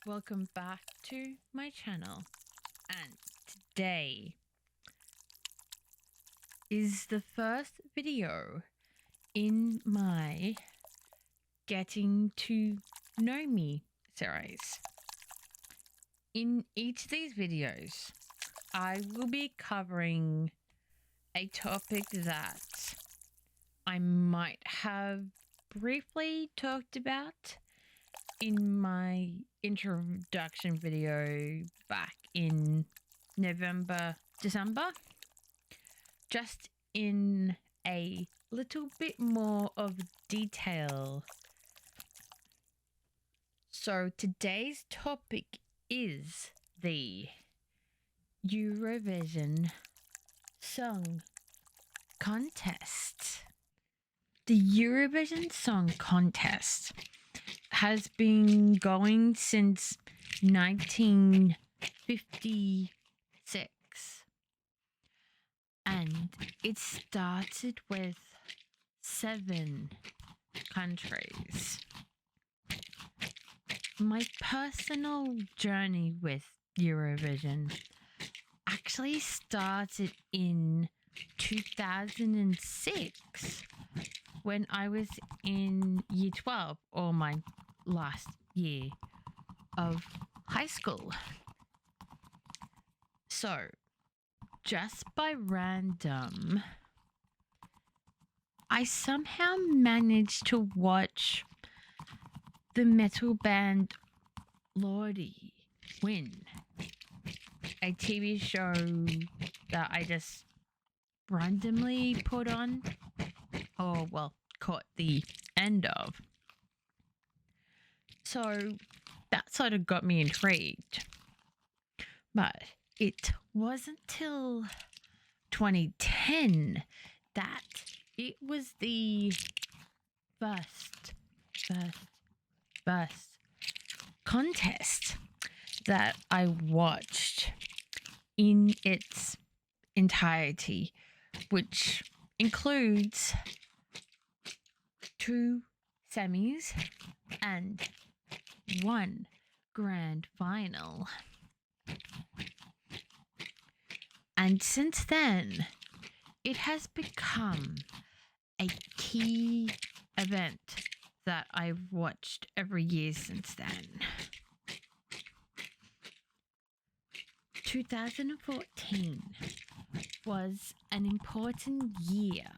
Welcome back to my channel, and today is the first video in my Getting to Know Me series. In each of these videos, I will be covering a topic that I might have briefly talked about in my introduction video back in November, December, just in a little bit more of detail. So today's topic is the Eurovision Song Contest. The Eurovision Song Contest has been going since 1956, and it started with 7 countries. My personal journey with Eurovision actually started in 2006 when I was in year 12, or my last year of high school. So, just by random, I somehow managed to watch the metal band Lordi win a TV show that I just randomly put on, or well, caught the end of. So that sort of got me intrigued. But it wasn't till 2010 that it was the first contest that I watched in its entirety, which includes 2 semis and 1 grand final. And since then, it has become a key event that I've watched every year since then. 2014 was an important year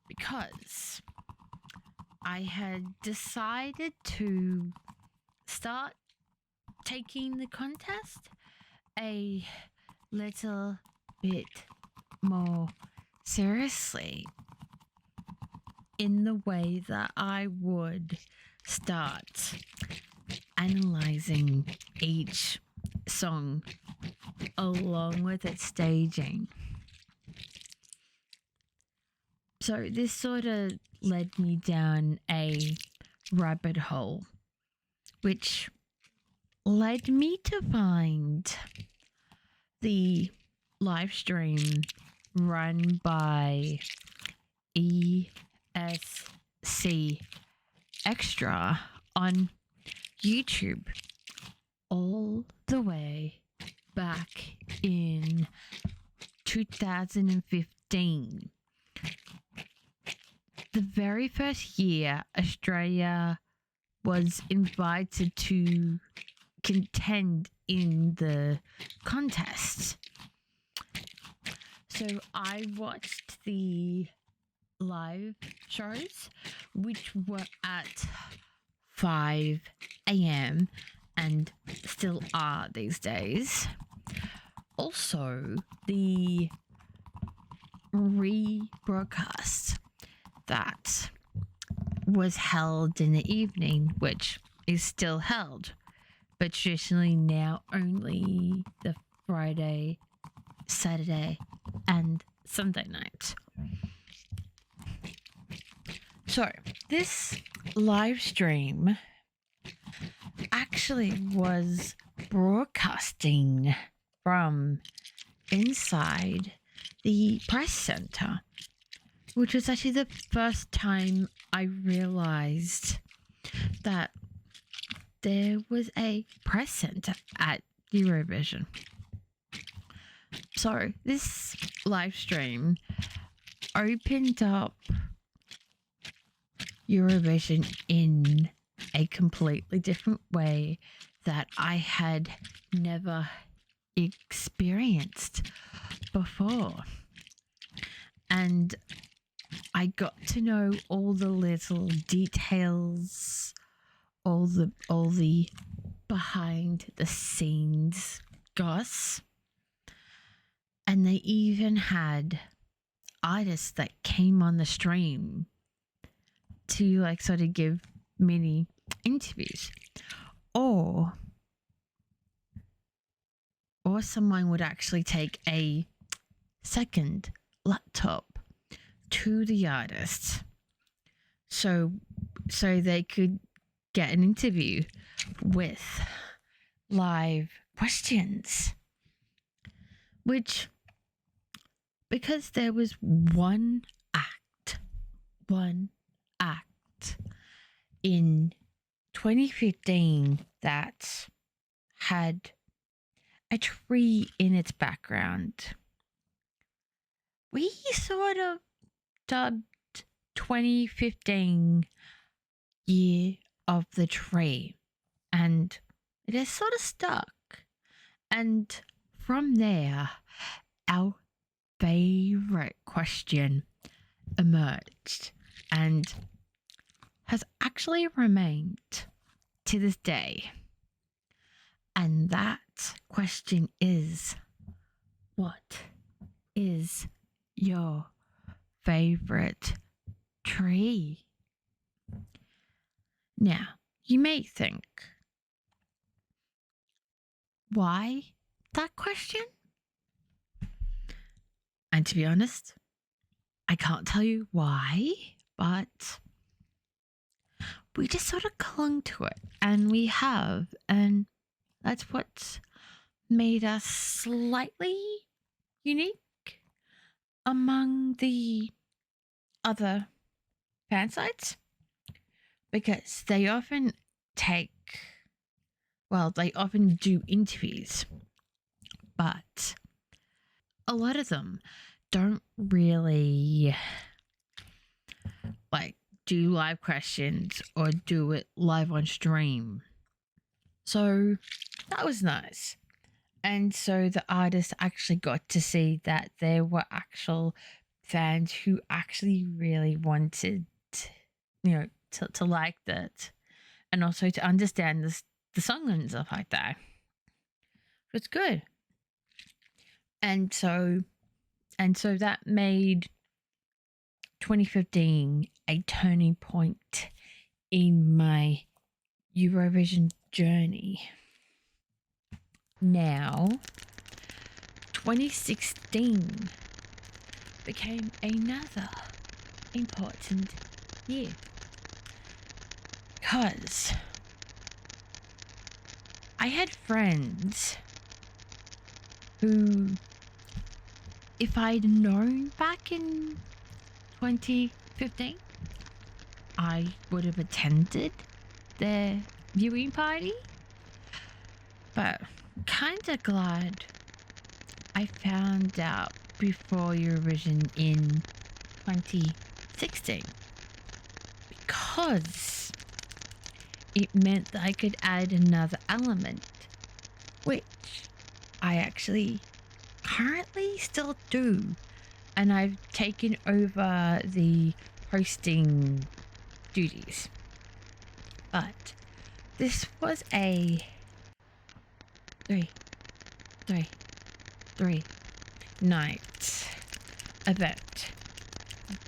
because I had decided to start taking the contest a little bit more seriously, in the way that I would start analyzing each song along with its staging. So this sort of led me down a rabbit hole, which led me to find the live stream run by ESC Extra on YouTube all the way back in 2015. The very first year Australia was invited to contend in the contest. So I watched the live shows, which were at 5 a.m. and still are these days. Also, the rebroadcast that was held in the evening, which is still held, but traditionally now only the Friday, Saturday, and Sunday night. So this live stream actually was broadcasting from inside the press center, which was actually the first time I realized that there was a press centre at Eurovision. So this live stream opened up Eurovision in a completely different way that I had never experienced before. And I got to know all the little details, all the behind the scenes goss. And they even had artists that came on the stream to like sort of give mini interviews, or someone would actually take a second laptop to the artist so they could get an interview with live questions, which, because there was one act in 2015 that had a tree in its background, we sort of dubbed 2015 Year of the Tree, and it has sort of stuck. And from there, our favorite question emerged and has actually remained to this day. And that question is, what is your favorite tree? Now, you may think, why that question? And to be honest, I can't tell you why, but we just sort of clung to it, and we have, and that's what's made us slightly unique among the other fan sites, because they often do interviews, but a lot of them don't really like do live questions or do it live on stream. So that was nice. And so the artists actually got to see that there were actual fans who actually really wanted, to like that, and also to understand the song and stuff like that. It's good. And so that made 2015 a turning point in my Eurovision journey. Now, 2016 became another important year, because I had friends who, if I'd known back in 2015, I would have attended their viewing party. But kind of glad I found out before Eurovision in 2016, because it meant that I could add another element, which I actually currently still do, and I've taken over the hosting duties. But this was a three night event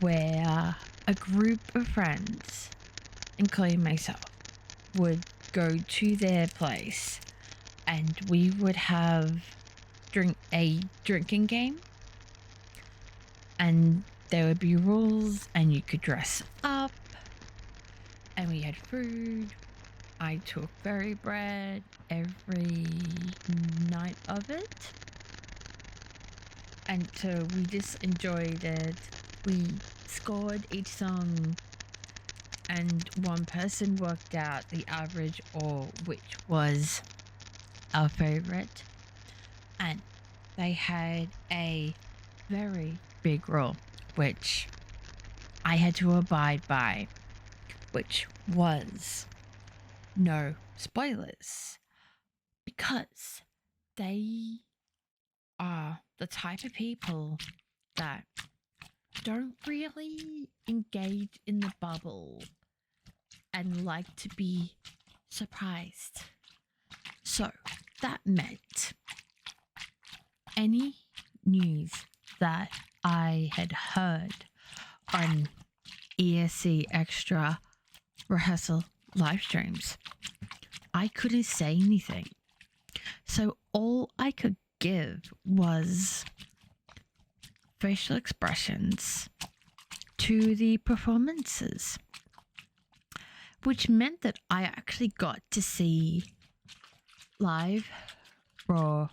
where a group of friends, including myself, would go to their place, and we would have a drinking game, and there would be rules, and you could dress up, and we had food. I took berry bread every night of it, and so we just enjoyed it. We scored each song and one person worked out the average or which was our favorite, and they had a very big rule which I had to abide by, which was no spoilers, because they are the type of people that don't really engage in the bubble and like to be surprised. So that meant any news that I had heard on ESC Extra rehearsal live streams, I couldn't say anything. So all I could give was facial expressions to the performances, which meant that I actually got to see live raw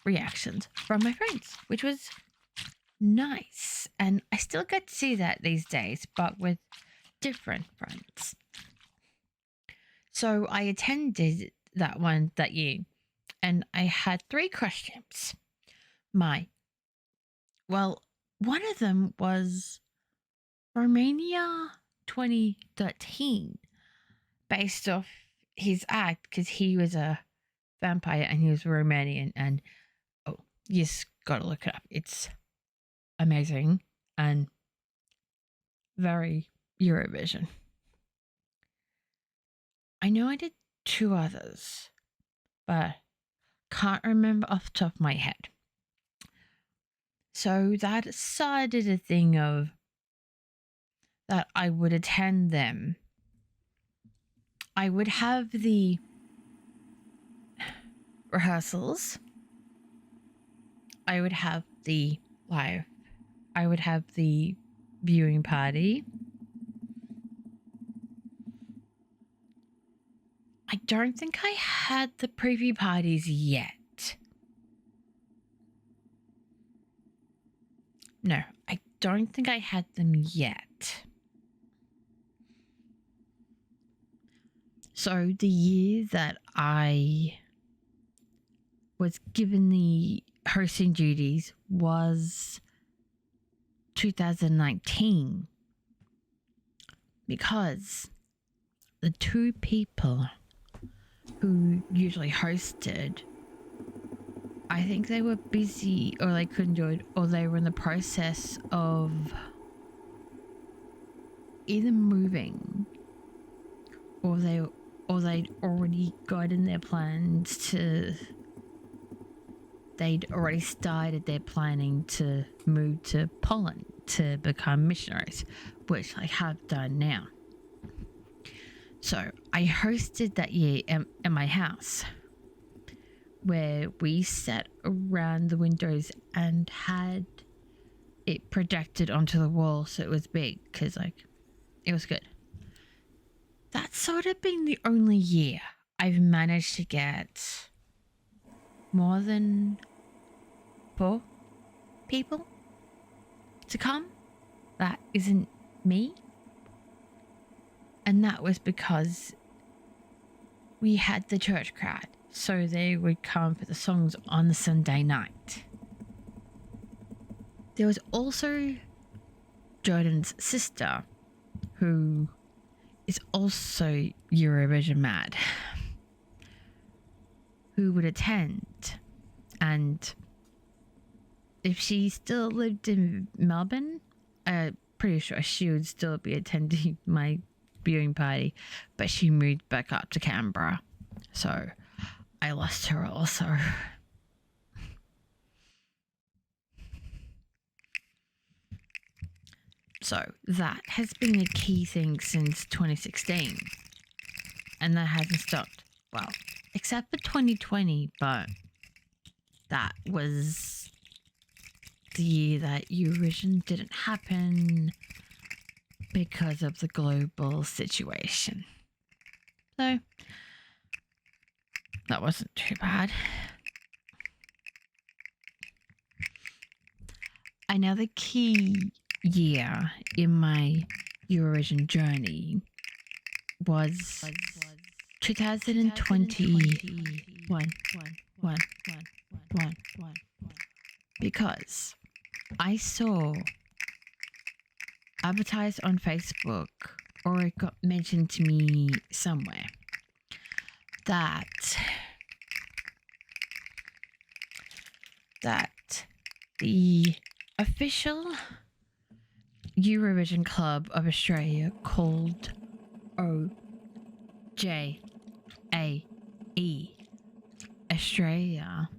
reactions from my friends, which was nice. And I still get to see that these days, but with different friends. So I attended that one that year, and I had 3 questions. One of them was Romania 2013, based off his act, because he was a vampire and he was Romanian, and oh, you just gotta look it up. It's amazing and very Eurovision. I know I did 2 others, but can't remember off the top of my head. So that started a thing of that I would attend them. I would have the rehearsals. I would have the live. I would have the viewing party. I don't think I had the preview parties yet. No, I don't think I had them yet. So the year that I was given the hosting duties was 2019, because the 2 people who usually hosted, I think they were busy or they couldn't do it, or they were in the process of either moving or they'd already gotten their plans to, they'd already started their planning to move to Poland to become missionaries, which I have done now. So I hosted that year at my house, where we sat around the windows and had it projected onto the wall, so it was big, because it was good. That's sort of been the only year I've managed to get more than 4 people to come. That isn't me. And that was because we had the church crowd, so they would come for the songs on the Sunday night. There was also Jordan's sister, who is also Eurovision mad, who would attend. And if she still lived in Melbourne, I'm pretty sure she would still be attending my viewing party, but she moved back up to Canberra, so I lost her also. So that has been a key thing since 2016, and that hasn't stopped. Well, except for 2020, but that was the year that Eurovision didn't happen because of the global situation. So that wasn't too bad. Another key year in my Eurovision journey was 2021 because I saw advertised on Facebook, or it got mentioned to me somewhere, that the official Eurovision Club of Australia, called OGAE Australia,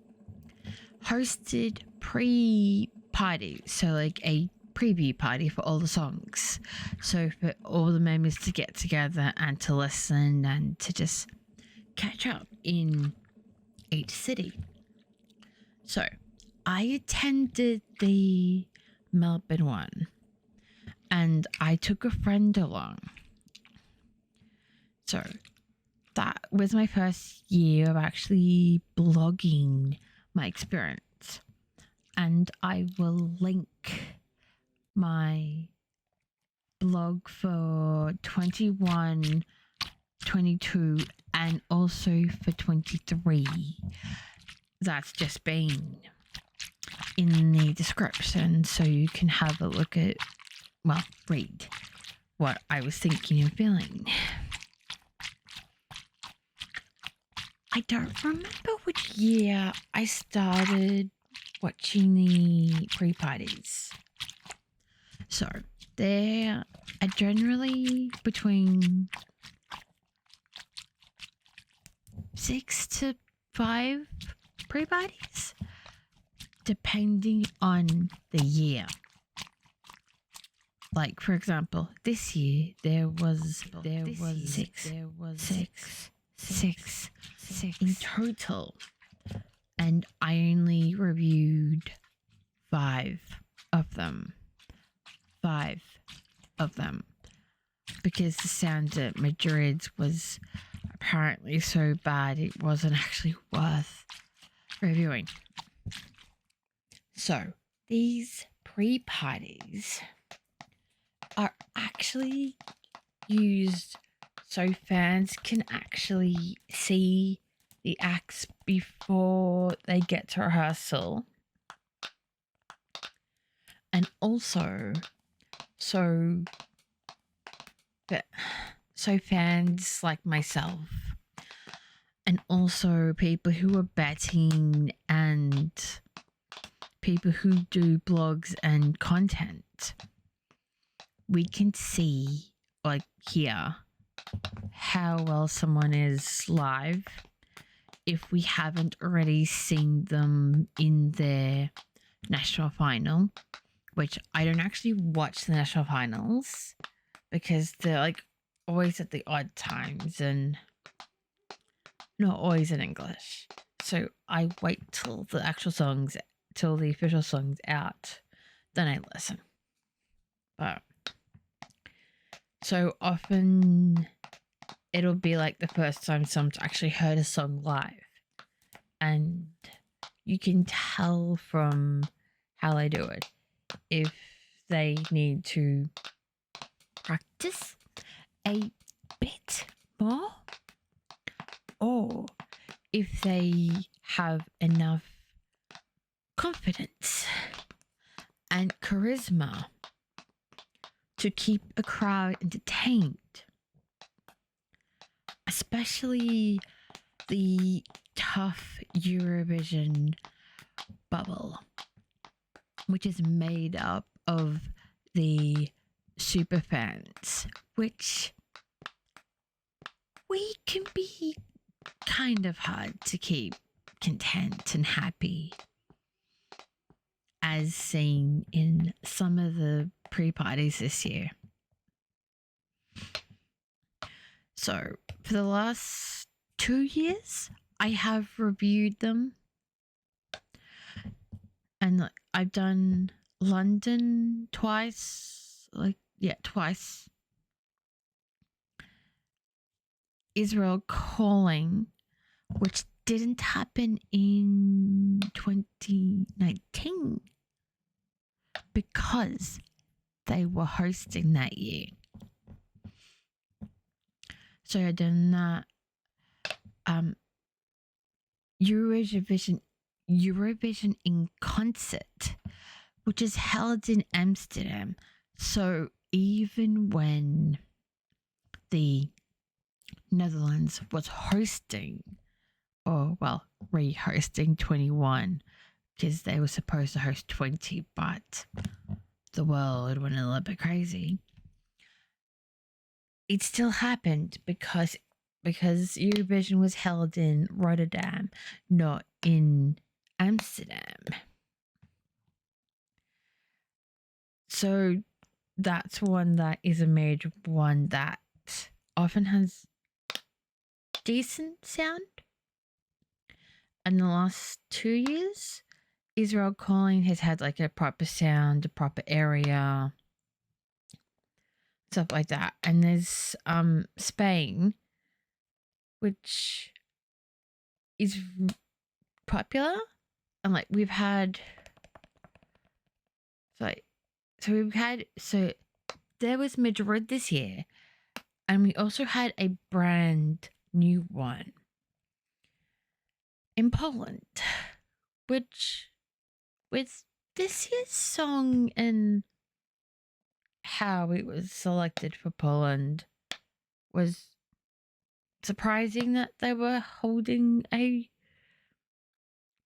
hosted pre-party, so like a preview party for all the songs, so for all the members to get together and to listen and to just catch up in each city. So I attended the Melbourne one, and I took a friend along. So that was my first year of actually blogging my experience, and I will link my blog for 21, 22, and also for 23. That's just been in the description, so you can have a look at, well, read what I was thinking and feeling. I don't remember which year I started watching the pre-parties. So there are generally between 6 to 5 pre-parties, depending on the year. Like, for example, this year there was six in total, and I only reviewed 5 of them. 5 of them, because the sound at Madrid was apparently so bad it wasn't actually worth reviewing. So these pre-parties are actually used so fans can actually see the acts before they get to rehearsal, and also so fans like myself, and also people who are betting and people who do blogs and content, we can see, like, hear how well someone is live if we haven't already seen them in their national final, which I don't actually watch the national finals because they're like always at the odd times and not always in English. So I wait till the official song's out, then I listen. But so often it'll be like the first time someone's actually heard a song live, and you can tell from how they do it if they need to practice a bit more, or if they have enough confidence and charisma to keep a crowd entertained, especially the tough Eurovision bubble, which is made up of the super fans, which we can be kind of hard to keep content and happy, as seen in some of the pre-parties this year. So for the last 2 years, I have reviewed them, and I've done London twice, twice. Israel Calling, which didn't happen in 2019 because they were hosting that year. So then Eurovision in Concert, which is held in Amsterdam. So even when the Netherlands was hosting, or well, re-hosting 21, because they were supposed to host 20, but the world went a little bit crazy. It still happened because Eurovision was held in Rotterdam, not in Amsterdam. So that's one that is a major one that often has decent sound. In the last 2 years, Israel Calling has had like a proper sound, a proper area, stuff like that. And there's Spain, which is popular, and like we've had so there was Madrid this year, and we also had a brand new one in Poland, which with this year's song and how it was selected for Poland was surprising that they were holding a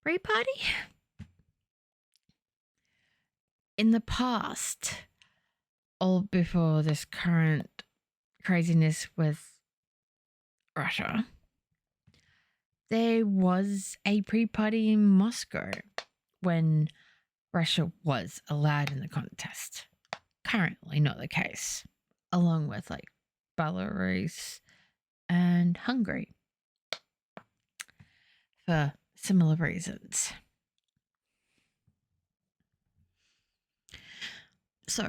pre-party. In the past, all before this current craziness with Russia, there was a pre-party in Moscow when Russia was allowed in the contest. Currently not the case, along with like Belarus and Hungary for similar reasons. So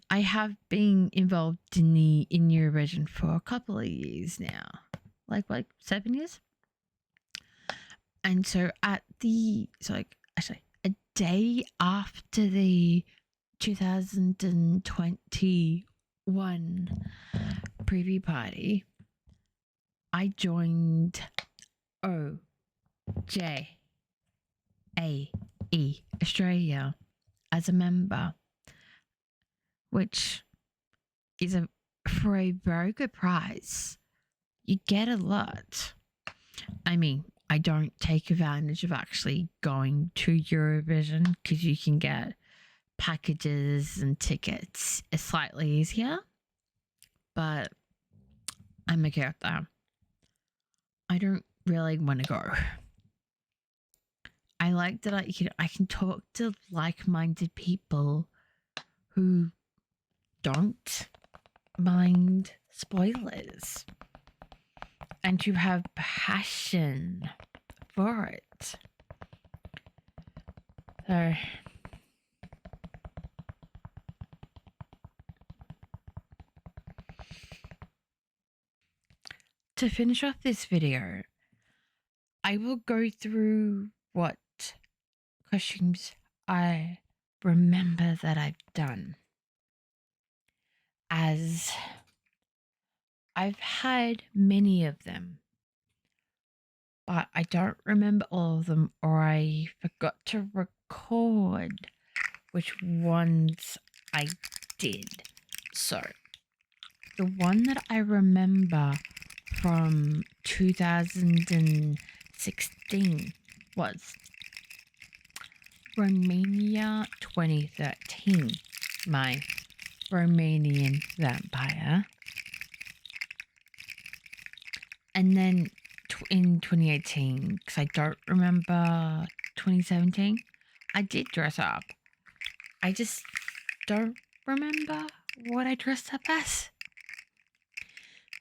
I have been involved in Eurovision for a couple of years now, like 7 years. And so a day after the 2021 preview party, I joined OGAE Australia as a member, which is for a very good price. You get a lot. I mean, I don't take advantage of actually going to Eurovision because you can get packages and tickets slightly easier, but I'm okay with that. I don't really want to go. I like that I can talk to like-minded people who don't mind spoilers and you have passion for it. So to finish off this video, I will go through what costumes I remember that I've done, as I've had many of them, but I don't remember all of them, or I forgot to record which ones I did. So the one that I remember from 2016 was Romania 2013, my Romanian vampire. And then in 2018, because I don't remember 2017, I did dress up. I just don't remember what I dressed up as.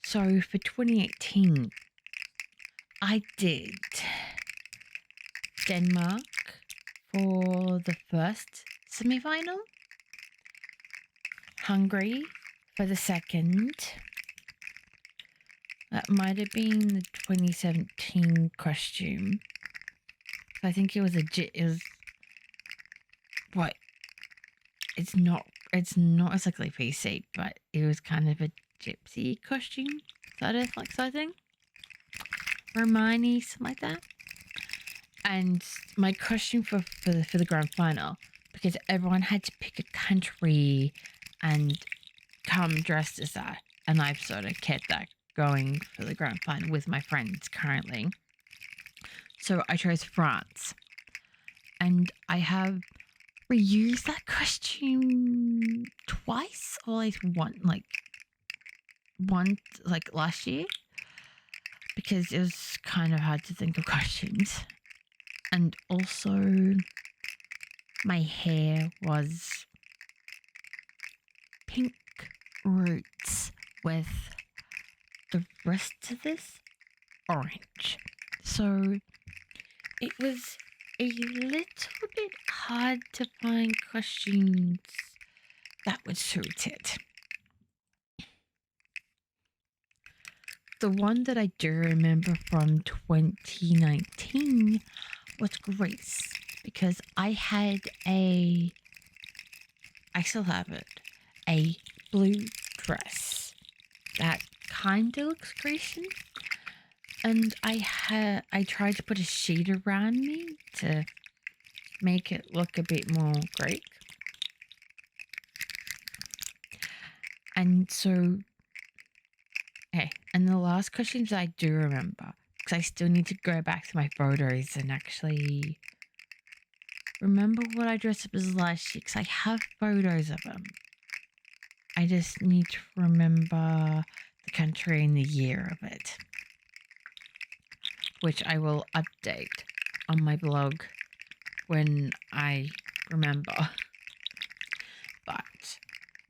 So for 2018, I did Denmark for the first semi-final, Hungary for the second. That might have been the 2017 costume. It it's not exactly PC, but it was kind of a gypsy costume sort of thing. Hermione, something like that. And my costume for the grand final, because everyone had to pick a country and come dressed as that, and I've sort of kept that going for the grand final with my friends currently. So I chose France, and I have reused that costume twice, or at least once last year, because it was kind of hard to think of costumes. And also my hair was pink roots with the rest of this orange. So it was a little bit hard to find costumes that would suit it. The one that I do remember from 2019 was Greece, because I still have it, a blue dress that kind of looks Grecian, and I tried to put a sheet around me to make it look a bit more Greek. And so, okay, and the last questions I do remember, because I still need to go back to my photos and actually remember what I dressed up as last year, because I have photos of them. I just need to remember the country and the year of it, which I will update on my blog when I remember. But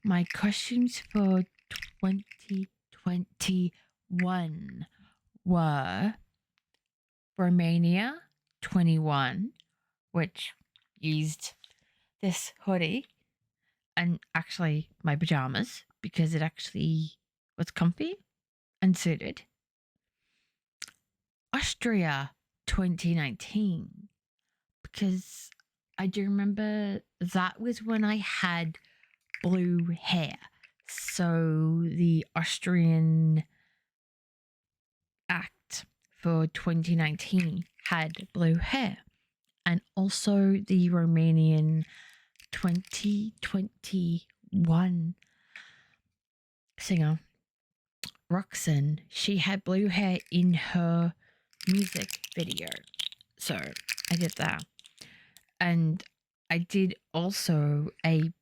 my costumes for 2021 were Romania 21, which used this hoodie and actually my pajamas, because it actually was comfy and suited. Austria 2019, because I do remember that was when I had blue hair. So the Austrian act for 2019 had blue hair. And also the Romanian 2021 singer, Roxanne, she had blue hair in her music video. So I did that. And I did also a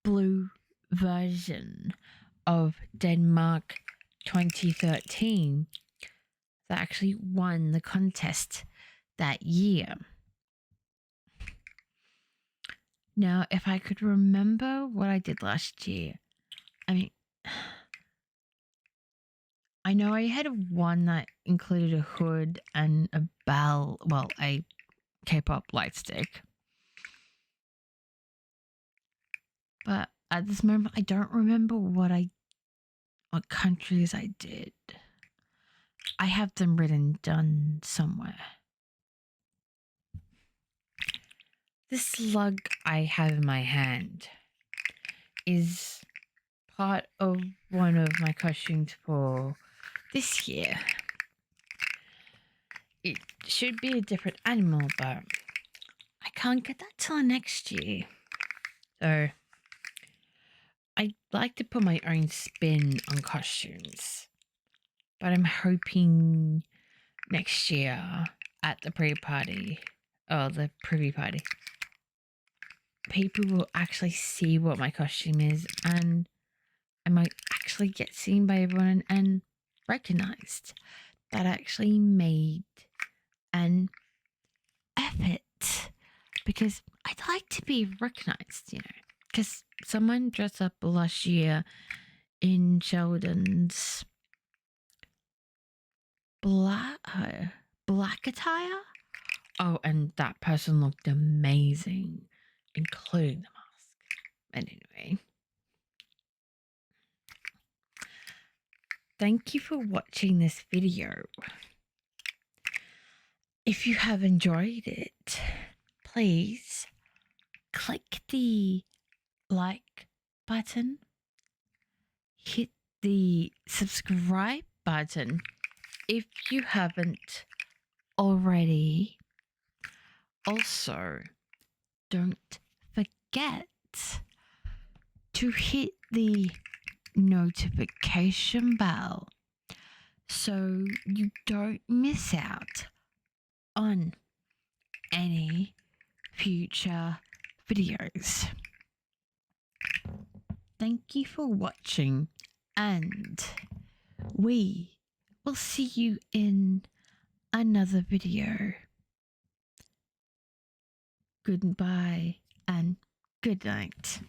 blue version of Denmark 2013 that actually won the contest that year. Now, if I could remember what I did last year, I know I had one that included a hood and a a K-pop light stick. But at this moment, I don't remember what countries I did. I have them written down somewhere. This slug I have in my hand is part of one of my costumes for this year. It should be a different animal, but I can't get that till next year. So I like to put my own spin on costumes, but I'm hoping next year at the pre-party, or the privy party, people will actually see what my costume is, and I might actually get seen by everyone and recognized that I actually made an effort, because I'd like to be recognized, because someone dressed up last year in Sheldon's black attire. Oh, and that person looked amazing, including the mask. Anyway, thank you for watching this video. If you have enjoyed it, please click the like button, hit the subscribe button if you haven't already. Also, don't forget to hit the notification bell so you don't miss out on any future videos. Thank you for watching, and we will see you in another video. Goodbye and good night.